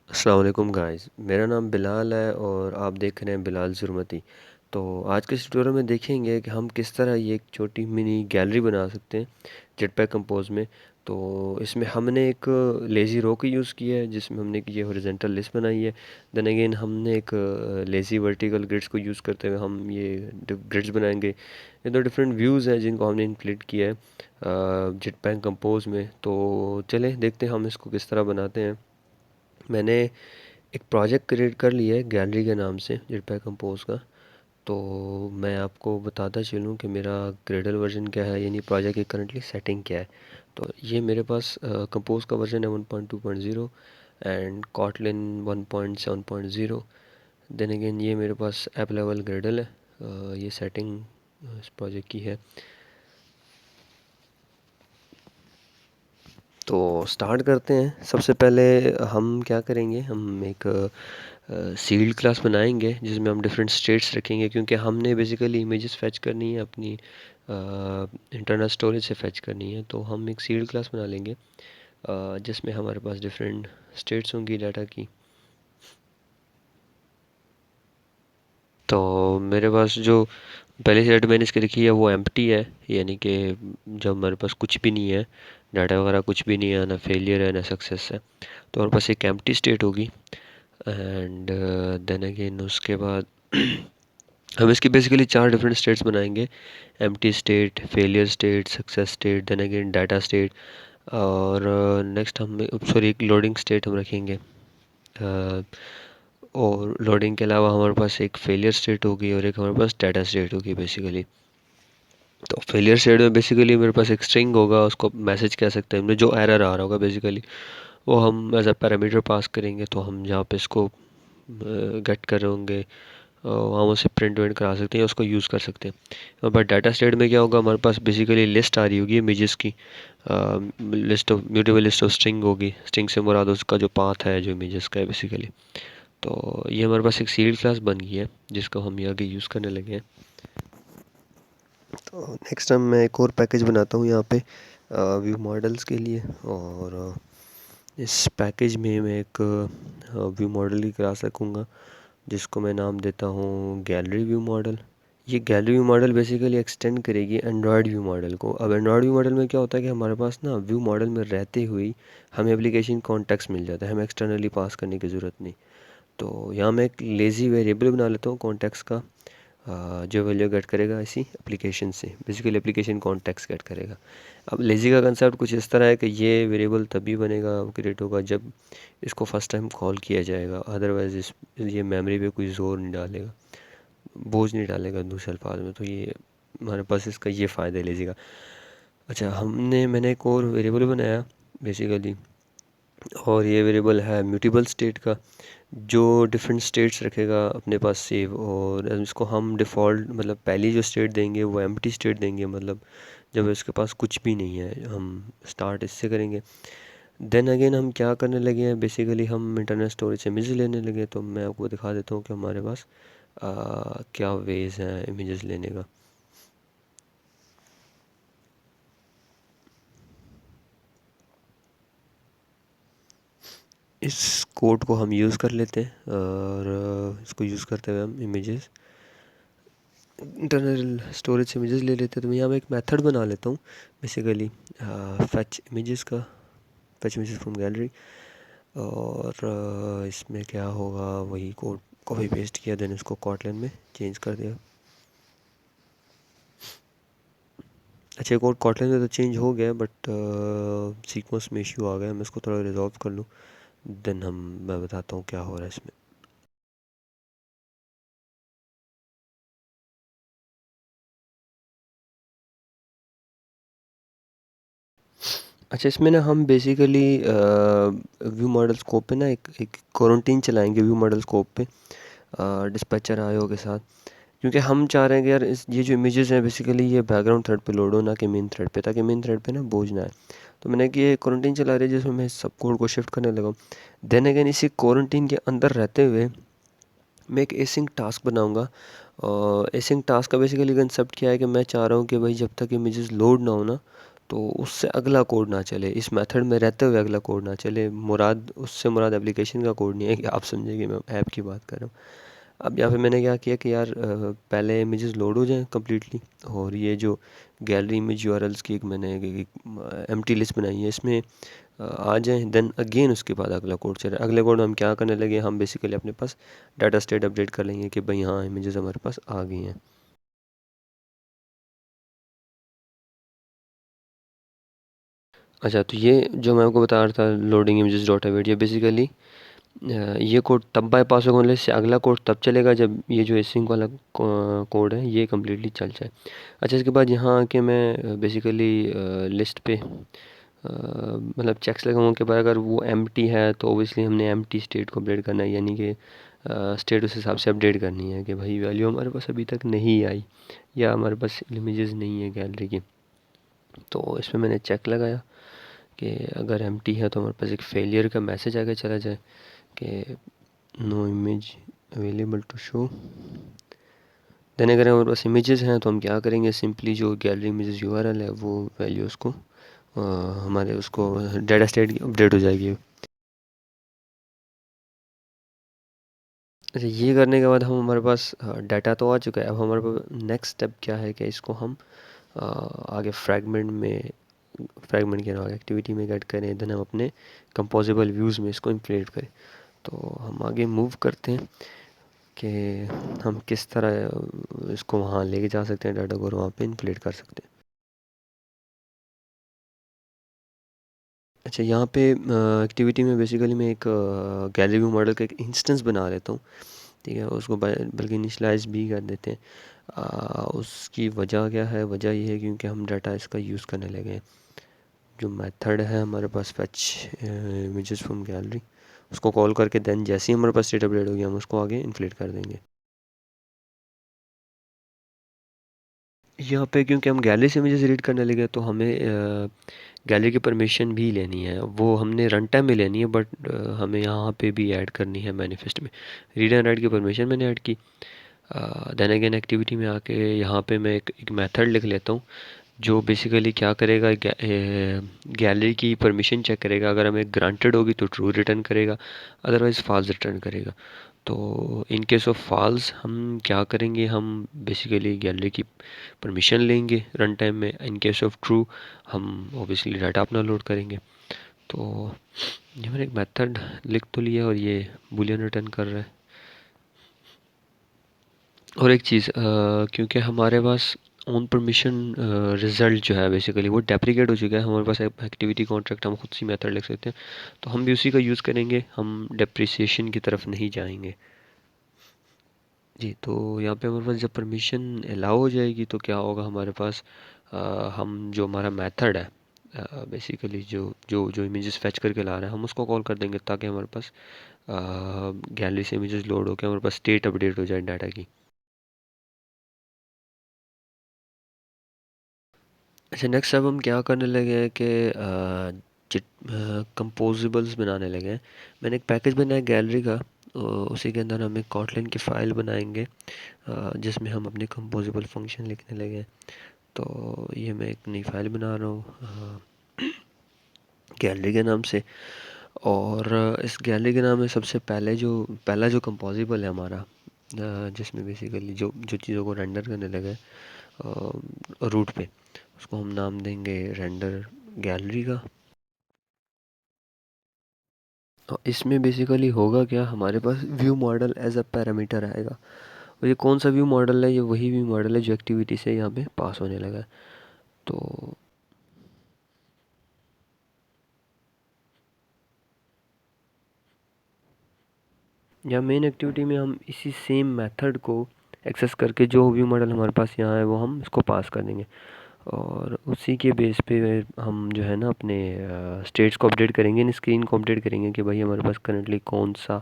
अस्सलाम वालेकुम गाइस, मेरा नाम बिलाल है और आप देख रहे हैं बिलाल जुर्मती। तो आज के इस ट्यूटोरियल में देखेंगे कि हम किस तरह ये एक छोटी मिनी गैलरी बना सकते हैं जेटपैक कंपोज में। तो इसमें हमने एक लेज़ी रो की यूज़ किया है जिसमें हमने ये हॉरिजॉन्टल लिस्ट बनाई है। देन अगेन हमने एक लेज़ी वर्टिकल ग्रिड्स को यूज़ करते हुए हम ये ग्रिड्स बनाएंगे। ये दो डिफरेंट व्यूज़ हैं जिनको हमने इंक्लूड किया है जेटपैक कंपोज में। तो चलें देखते हैं हम इसको किस तरह बनाते हैं। मैंने एक प्रोजेक्ट क्रिएट कर लिया है गैलरी के नाम से जेटपैक कंपोज का। तो मैं आपको बताता चलूँ कि मेरा ग्रेडल वर्जन क्या है, यानी प्रोजेक्ट की करंटली सेटिंग क्या है। तो ये मेरे पास कंपोज का वर्जन है 1.2.0 एंड कॉटलिन 1.7.0। देन अगेन ये मेरे पास ऐप लेवल ग्रेडल है। ये सेटिंग इस प्रोजेक्ट की है। तो स्टार्ट करते हैं। सबसे पहले हम क्या करेंगे, हम एक सील्ड क्लास बनाएंगे जिसमें हम डिफरेंट स्टेट्स रखेंगे, क्योंकि हमने बेसिकली इमेजेस फेच करनी है अपनी इंटरनल स्टोरेज से फेच करनी है। तो हम एक सील्ड क्लास बना लेंगे जिसमें हमारे पास डिफरेंट स्टेट्स होंगी डाटा की। तो मेरे पास जो पहली स्टेट मैंने इसकी लिखी है वो एम्प्टी है, यानी कि जब हमारे पास कुछ भी नहीं है, डाटा वगैरह कुछ भी नहीं है, ना फेलियर है ना सक्सेस है, तो हमारे पास एक एम्प्टी स्टेट होगी। एंड देन अगेन उसके बाद हम इसकी बेसिकली चार डिफरेंट स्टेट्स बनाएंगे: empty state, failure state, success state, then again data state. और नेक्स्ट हम सॉरी एक लोडिंग स्टेट हम रखेंगे। और लोडिंग के अलावा हमारे पास एक फेलियर स्टेट होगी और एक हमारे पास डाटा स्टेट होगी बेसिकली। तो फेलियर स्टेट में बेसिकली मेरे पास एक स्ट्रिंग होगा, उसको मैसेज कह सकते हैं हमने, जो एरर आ रहा होगा बेसिकली वो हम एज अ पैरामीटर पास करेंगे। तो हम जहाँ पे इसको गेट कर रहे होंगे हम उसे प्रिंट विंट करा सकते हैं, उसको यूज़ कर सकते हैं। बट डाटा स्टेट में क्या होगा, हमारे पास बेसिकली लिस्ट आ रही होगी इमेजेस की, list of mutable list of string होगी। स्ट्रिंग से मुराद उसका जो पाथ है जो इमेजेस का है बेसिकली। तो ये हमारे पास एक सीड क्लास बन गई है जिसको हम ये आगे यूज़ करने लगे हैं। तो नेक्स्ट टाइम मैं एक और पैकेज बनाता हूँ यहाँ पे व्यू मॉडल्स के लिए। और इस पैकेज में मैं एक व्यू मॉडल की क्लास रखूँगा जिसको मैं नाम देता हूँ गैलरी व्यू मॉडल। ये gallery view model basically extend करेगी एंड्रॉयड व्यू मॉडल को। अब एंड्रॉयड व्यू मॉडल में क्या होता है कि हमारे पास ना व्यू मॉडल में रहते हुए हमें एप्लीकेशन कॉन्टेक्स्ट मिल जाता है, हमें एक्सटर्नली पास करने की ज़रूरत नहीं। तो यहाँ मैं एक लेज़ी वेरिएबल बना लेता हूँ कॉन्टेक्स्ट का, जो वैल्यू गेट करेगा इसी एप्लीकेशन से, बेसिकली एप्लीकेशन कॉन्टेक्स्ट गेट करेगा। अब लेज़ी का कंसेप्ट कुछ इस तरह है कि ये वेरिएबल तभी बनेगा क्रिएट होगा जब इसको फर्स्ट टाइम कॉल किया जाएगा, अदरवाइज इस ये मेमोरी पे कोई ज़ोर नहीं डालेगा, बोझ नहीं डालेगा दूसरे अल्फाज में। तो ये हमारे पास इसका ये फ़ायदा है लेज़ी का। अच्छा, मैंने एक और वेरिएबल बनाया बेसिकली, और ये वेरिएबल है म्यूटेबल स्टेट का, जो डिफरेंट स्टेट्स रखेगा अपने पास सेव। और इसको हम डिफ़ॉल्ट मतलब पहली जो स्टेट देंगे वो एम्प्टी स्टेट देंगे, मतलब जब इसके पास कुछ भी नहीं है हम स्टार्ट इससे करेंगे। देन अगेन हम क्या करने लगे हैं, बेसिकली हम इंटरनल स्टोरेज से इमेज लेने लगे। तो मैं आपको दिखा देता हूँ कि हमारे पास क्या वेज हैं इमेजेस लेने का। इस कोड को हम यूज़ कर लेते हैं और इसको यूज़ करते हुए हम इमेजेस इंटरनल स्टोरेज से इमेजेस ले लेते हैं। तो मैं यहाँ मैं एक मेथड बना लेता हूँ बेसिकली फैच इमेजेस का, फैच इमेजेस फ्रॉम गैलरी। और इसमें क्या होगा, वही कोड कॉपी पेस्ट किया, देन इसको कॉटलन में चेंज कर दिया। अच्छा, कोड कॉटलन में तो चेंज हो गया बट सीक्वेंस में इशू आ गया, मैं इसको थोड़ा रिजॉल्व कर लूँ, देन मैं बताता हूँ क्या हो रहा है इसमें। अच्छा, इसमें ना हम बेसिकली व्यू मॉडल स्कोप पे ना एक एक क्वारंटीन चलाएंगे व्यू मॉडल स्कोप पे डिस्पैचर आयो के साथ, क्योंकि हम चाह रहे हैं कि यार ये जो इमेजेस हैं बेसिकली ये बैकग्राउंड थ्रेड पे लोड हो, ना कि मेन थ्रेड पे, ताकि मेन थ्रेड पे ना बोझ ना आए। तो मैंने कि ये क्वारंटीन चला रही है जिसमें मैं सब कोड को शिफ्ट करने लगा हूँ। देन अगेन इसी क्वारंटीन के अंदर रहते हुए मैं एक एसिंक टास्क बनाऊंगा। और एसिंक टास्क का बेसिकली कंसेप्ट क्या है कि मैं चाह रहा हूँ कि भाई जब तक इमेजेस लोड ना हो ना, तो उससे अगला कोड ना चले, इस मेथड में रहते हुए अगला कोड ना चले। मुराद एप्लीकेशन का कोड नहीं है, कि आप समझे कि मैं ऐप की बात कर रहा हूँ। अब यहाँ पे मैंने क्या किया कि यार पहले इमेजेस लोड हो जाएं कम्प्लीटली, और ये जो गैलरी इमेज यूआरएल्स की एक मैंने एम्प्टी लिस्ट बनाई है, इसमें आ जाएँ। देन अगेन उसके बाद अगला कोड चले। अगले कोड में हम क्या करने लगे, हम बेसिकली अपने पास डाटा स्टेट अपडेट कर लेंगे कि भाई हाँ, इमेजेस हमारे पास आ गई हैं। अच्छा, तो ये जो मैं आपको बता रहा था लोडिंग इमेजेस डॉट अवेट, ये बेसिकली ये कोड तब बाईपास होगा, मतलब इससे अगला कोड तब चलेगा जब ये जो एसिंक वाला कोड है ये कम्प्लीटली चल जाए। अच्छा, इसके बाद यहाँ आके मैं बेसिकली लिस्ट पे मतलब चेक्स लगाऊंगा कि भाई अगर वो एम्प्टी है तो ओबियसली हमने एम्प्टी स्टेट को अपडेट करना है, यानी कि स्टेट उस हिसाब से अपडेट करनी है कि भाई वैल्यू हमारे पास अभी तक नहीं आई, या हमारे पास इमेजेस नहीं है गैलरी की। तो इसमें मैंने चेक लगाया कि अगर एम्प्टी है तो हमारे पास एक फेलियर का मैसेज आगे चला जाए कि no image available to show. Then अगर हमारे पास इमेजेस हैं तो हम क्या करेंगे, सिंपली जो गैलरी इमेजेस यूआरएल है वो वैल्यू उसको हमारे उसको डाटा स्टेट की अपडेट हो जाएगी। अच्छा, ये करने के बाद हम हमारे पास डाटा तो आ चुका है। अब हमारे पास नेक्स्ट स्टेप क्या है कि इसको हम आगे फ्रैगमेंट के नाम एक्टिविटी में ऐड करें, देन हम अपने कंपोजिबल व्यूज़ में इसको इंप्लीट करें। तो हम आगे मूव करते हैं कि हम किस तरह इसको वहाँ लेके जा सकते हैं, डाटा को, और वहाँ पे इंप्लीट कर सकते हैं। अच्छा, यहाँ पे एक्टिविटी में बेसिकली मैं एक गैलरी व्यू मॉडल का एक इंस्टेंस बना लेता हूँ, ठीक है। उसको बल्कि इनिशलाइज भी कर देते हैं। उसकी वजह क्या है, वजह ये है क्योंकि हम डाटा इसका यूज़ करने लगे हैं। जो मेथड है हमारे पास फेच इमेजेस फ्रॉम गैलरी, उसको कॉल करके देन जैसे ही हमारे पास स्टेट अपडेट होगी हम उसको आगे इन्फ्लेट कर देंगे। यहाँ पे क्योंकि हम गैलरी से इमेजेस रीड करने लगे तो हमें गैलरी की परमिशन भी लेनी है, वो हमने रन टाइम में लेनी है, बट हमें यहाँ पे भी ऐड करनी है मैनिफेस्ट में। रीड एंड राइट की परमिशन मैंने ऐड की। देन अगेन एक्टिविटी में आके यहाँ पे मैं एक मेथड लिख लेता हूँ जो बेसिकली क्या करेगा, गैलरी की परमिशन चेक करेगा। अगर हमें ग्रांटेड होगी तो ट्रू रिटर्न करेगा, अदरवाइज़ फॉल्स रिटर्न करेगा। तो इन केस ऑफ फॉल्स हम क्या करेंगे, हम बेसिकली गैलरी की परमिशन लेंगे रन टाइम में। इन केस ऑफ ट्रू हम ऑब्वियसली डाटा अपना लोड करेंगे। तो ये मैंने एक मेथड लिख तो लिया और ये बूलियन रिटर्न कर रहा है। और एक चीज़, क्योंकि हमारे पास ऑन परमिशन रिज़ल्ट जो है बेसिकली वो डेप्रिकेट हो चुका है, हमारे पास एक्टिविटी कॉन्ट्रैक्ट हम खुद सी मेथड लिख सकते हैं, तो हम भी उसी का यूज़ करेंगे, हम डेप्रिसिएशन की तरफ नहीं जाएंगे। जी, तो यहाँ पे हमारे पास जब परमिशन अलाउ हो जाएगी तो क्या होगा, हमारे पास हम जो हमारा मेथड है बेसिकली जो जो जो इमेजेस फेच करके ला रहे हैं हम उसको कॉल कर देंगे, ताकि हमारे पास गैलरी से इमेजेस लोड होकर हमारे पास स्टेट अपडेट हो जाए डाटा की। अच्छा, नेक्स्ट अब हम क्या करने लगे हैं कि कंपोजिबल्स बनाने लगे हैं। मैंने एक पैकेज बनाया गैलरी का, उसी के अंदर हम एक कॉटलिन की फ़ाइल बनाएंगे जिसमें हम अपने कंपोजिबल फंक्शन लिखने लगे हैं। तो ये मैं एक नई फाइल बना रहा हूँ गैलरी के नाम से। और इस गैलरी के नाम में सबसे पहला जो कंपोजिबल है हमारा, जिसमें बेसिकली जो जो चीज़ों को रेंडर करने लगे रूट पे, उसको हम नाम देंगे रेंडर गैलरी का। और इसमें बेसिकली होगा क्या, हमारे पास view model as a parameter आएगा। और ये कौन सा व्यू मॉडल है, ये वही व्यू मॉडल है जो एक्टिविटी से यहाँ पे पास होने लगा है। तो या मेन एक्टिविटी में हम इसी सेम मेथड को एक्सेस करके जो व्यू मॉडल हमारे पास यहाँ है वो हम इसको पास कर देंगे, और उसी के बेस पे हम जो है ना अपने स्टेट्स को अपडेट करेंगे, इन स्क्रीन को अपडेट करेंगे कि भाई हमारे पास करंटली कौन सा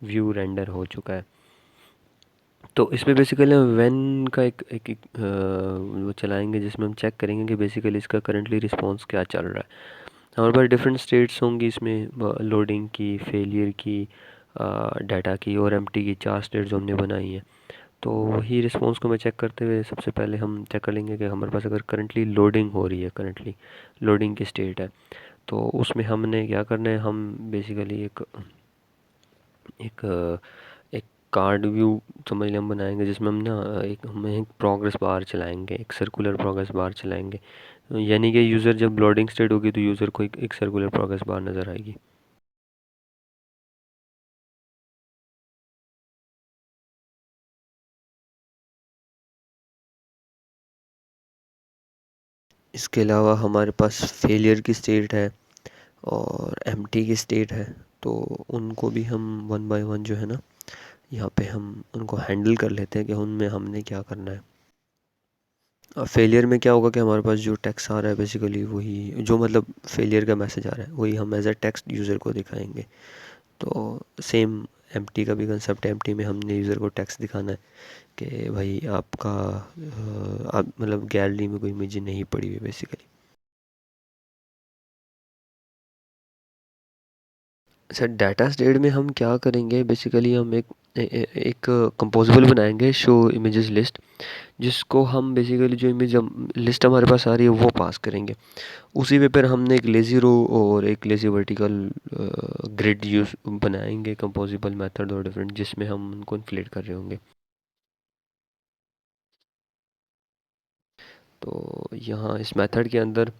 व्यू रेंडर हो चुका है। तो इसमें बेसिकली हम व्हेन का एक वो चलाएंगे जिसमें हम चेक करेंगे कि बेसिकली इसका करंटली रिस्पांस क्या चल रहा है। हमारे पास डिफरेंट स्टेट्स होंगी इसमें, लोडिंग की, फेलियर की, डाटा की और एम्प्टी की, 4 स्टेट्स जो हमने बनाई हैं। तो वही रिस्पॉन्स को मैं चेक करते हुए सबसे पहले हम चेक कर लेंगे कि हमारे पास अगर करंटली लोडिंग हो रही है, करंटली लोडिंग की स्टेट है, तो उसमें हमने क्या करना है, हम बेसिकली एक एक एक कार्ड व्यू समझ लें हम बनाएंगे, जिसमें हम ना एक प्रोग्रेस बार चलाएंगे, एक सर्कुलर प्रोग्रेस बार चलाएंगे। यानी कि यूज़र जब लोडिंग स्टेट होगी तो यूज़र को एक सर्कुलर प्रोग्रेस बार नज़र आएगी। इसके अलावा हमारे पास फेलियर की स्टेट है और एम्प्टी की स्टेट है, तो उनको भी हम वन बाय वन जो है ना, यहाँ पे हम उनको हैंडल कर लेते हैं कि उनमें हमने क्या करना है। फेलियर में क्या होगा कि हमारे पास जो टेक्स्ट आ रहा है बेसिकली वही जो मतलब फेलियर का मैसेज आ रहा है वही हम एज अ टेक्स्ट यूज़र को दिखाएंगे। तो सेम एम्प्टी का भी कंसेप्ट है, एम्प्टी में हमने यूज़र को टेक्स्ट दिखाना है कि भाई आपका आप मतलब गैलरी में कोई इमेज नहीं पड़ी हुई बेसिकली। अच्छा, डाटा स्टेट में हम क्या करेंगे बेसिकली, हम एक कंपोजिबल बनाएंगे शो इमेजेस लिस्ट, जिसको हम बेसिकली जो इमेज हम लिस्ट हमारे पास आ रही है वो पास करेंगे। उसी पे फिर हमने एक लेज़ी रो और एक लेज़ी वर्टिकल ग्रिड यूज़ बनाएंगे, कंपोजिबल मेथड और डिफरेंट, जिसमें हम उनको इन्फ्लेट कर रहे होंगे। तो यहाँ इस मेथड के अंदर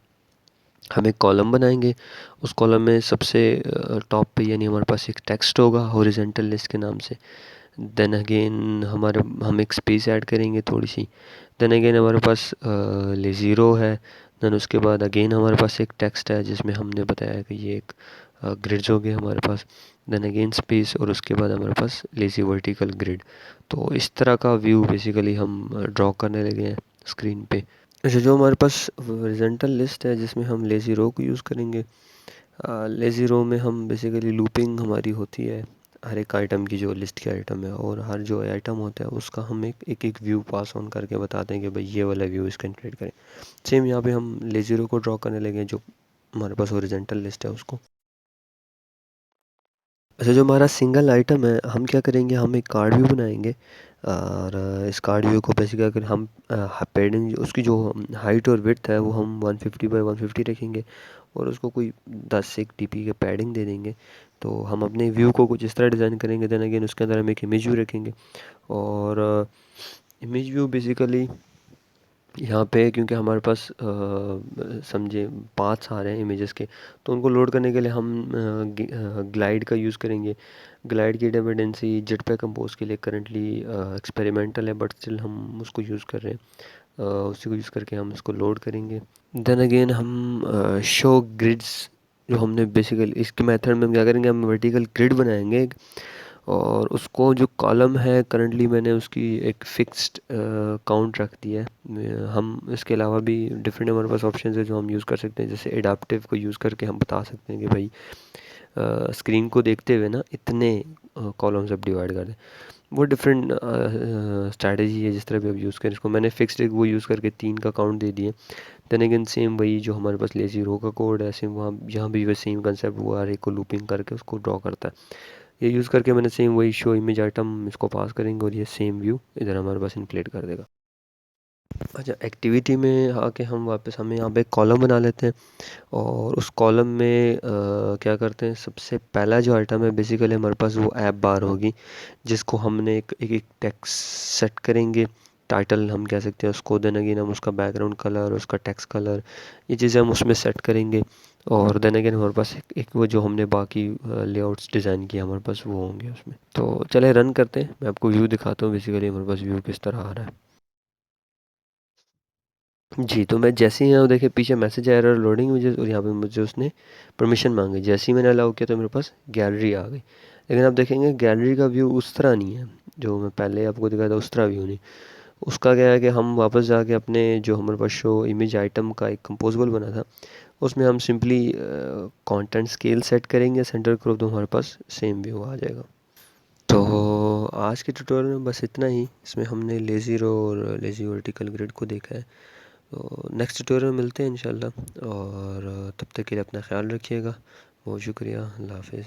हम एक कॉलम बनाएंगे। उस कॉलम में सबसे टॉप पे यानी हमारे पास एक टेक्स्ट होगा हॉरिजॉन्टल लिस्ट के नाम से। देन अगेन हमारे हम एक स्पेस ऐड करेंगे थोड़ी सी। देन अगेन हमारे पास लेज़ी रो है। देन उसके बाद अगेन हमारे पास एक टेक्स्ट है जिसमें हमने बताया कि ये एक ग्रिड्स हो गए हमारे पास। देन अगेन स्पेस और उसके बाद हमारे पास लेज़ी वर्टिकल ग्रिड। तो इस तरह का व्यू बेसिकली हम ड्रॉ करने लगे हैं स्क्रीन पे। अच्छा, जो हमारे पास हॉरिजॉन्टल लिस्ट है जिसमें हम लेज़ी रो को यूज़ करेंगे। लेज़ी रो में हम बेसिकली लूपिंग हमारी होती है हर एक आइटम की, जो लिस्ट के आइटम है, और हर जो आइटम होता है उसका हम एक व्यू पास ऑन करके बताते हैं कि भाई ये वाला व्यू इसका क्रिएट करें। सेम यहाँ पे हम लेज़ी रो को ड्रॉ करने लगे हैं जो हमारे पास हॉरिजॉन्टल लिस्ट है उसको। अच्छा, जो हमारा सिंगल आइटम है हम क्या करेंगे, हम एक कार्ड व्यू बनाएंगे। और इस कार्ड व्यू को बेसिकली अगर हम पैडिंग उसकी जो हाइट और विड्थ है वो हम 150 बाई 150 रखेंगे, और उसको कोई 10 से 1 टीपी के पैडिंग दे देंगे। तो हम अपने व्यू को कुछ इस तरह डिज़ाइन करेंगे। देन अगेन उसके अंदर हम एक इमेज व्यू रखेंगे, और इमेज व्यू बेसिकली यहाँ पे क्योंकि हमारे पास समझे पाथ्स आ रहे हैं इमेजेस के, तो उनको लोड करने के लिए हम ग्लाइड का यूज़ करेंगे। ग्लाइड की डिपेंडेंसी जेटपैक कंपोज के लिए करंटली एक्सपेरिमेंटल है, बट स्टिल हम उसको यूज़ कर रहे हैं। उसी को यूज़ करके हम इसको लोड करेंगे। देन अगेन हम शो ग्रिड्स, जो हमने बेसिकली इसके मेथड में हम क्या करेंगे, हम वर्टिकल ग्रिड बनाएंगे और उसको जो कॉलम है करंटली मैंने उसकी एक फ़िक्स्ड काउंट रख दिया है। हम इसके अलावा भी डिफरेंट हमारे पास ऑप्शन है जो हम यूज़ कर सकते हैं, जैसे एडाप्टिव को यूज़ करके हम बता सकते हैं कि भाई स्क्रीन को देखते हुए ना इतने कॉलम्स अब डिवाइड कर दें। वो डिफरेंट स्ट्रैटेजी है जिस तरह भी आप यूज़ करें इसको। मैंने फिक्स्ड एक वो यूज़ करके 3 का काउंट दे दिए। देन अगेन सेम वही जो हमारे पास लेज़ी रो का कोड है, सेम वहाँ यहाँ भी वही सेम कंसेप्ट, वो आर को लूपिंग करके उसको ड्रॉ करता है। ये यूज़ करके मैंने सेम वही शो इमेज आइटम इसको पास करेंगे और ये सेम व्यू इधर हमारे पास इन्फ्लेट कर देगा। अच्छा, एक्टिविटी में आके हम वापस हमें यहाँ पे एक कॉलम बना लेते हैं, और उस कॉलम में क्या करते हैं, सबसे पहला जो आइटम है बेसिकली हमारे पास वो ऐप बार होगी, जिसको हमने एक टेक्स्ट सेट करेंगे। टाइटल हम कह सकते हैं उसको। देन अगेन हम उसका बैकग्राउंड कलर, उसका टेक्स्ट कलर, ये चीज़ें हम उसमें सेट करेंगे। और देन अगेन हमारे पास एक वो जो हमने बाकी लेआउट्स डिज़ाइन किया हमारे पास वो होंगे उसमें। तो चले रन करते हैं, मैं आपको व्यू दिखाता हूँ बेसिकली हमारे पास व्यू किस तरह आ रहा है। जी, तो मैं जैसे ही यहाँ देखिए पीछे मैसेज एरर लोडिंग मुझे, और यहाँ पे मुझे उसने परमिशन मांगी। जैसे ही मैंने अलाउ किया तो मेरे पास गैलरी आ गई। लेकिन आप देखेंगे गैलरी का व्यू उस तरह नहीं है जो मैं पहले आपको दिखाया था, उस तरह व्यू नहीं। उसका क्या है कि हम वापस जाके अपने जो हमारे पास शो इमेज आइटम का एक कंपोजेबल बना था उसमें हम सिंपली कंटेंट स्केल सेट करेंगे, सेंटर क्रॉप, तो हमारे पास सेम व्यू आ जाएगा। तो आज के ट्यूटोरियल में बस इतना ही। इसमें हमने लेज़ी रो और लेज़ी वर्टिकल ग्रिड को देखा है। तो नेक्स्ट ट्यूटोरियल में मिलते हैं इंशाल्लाह, और तब तक के लिए अपना ख्याल रखिएगा। बहुत शुक्रिया, अल्लाह हाफ़िज़।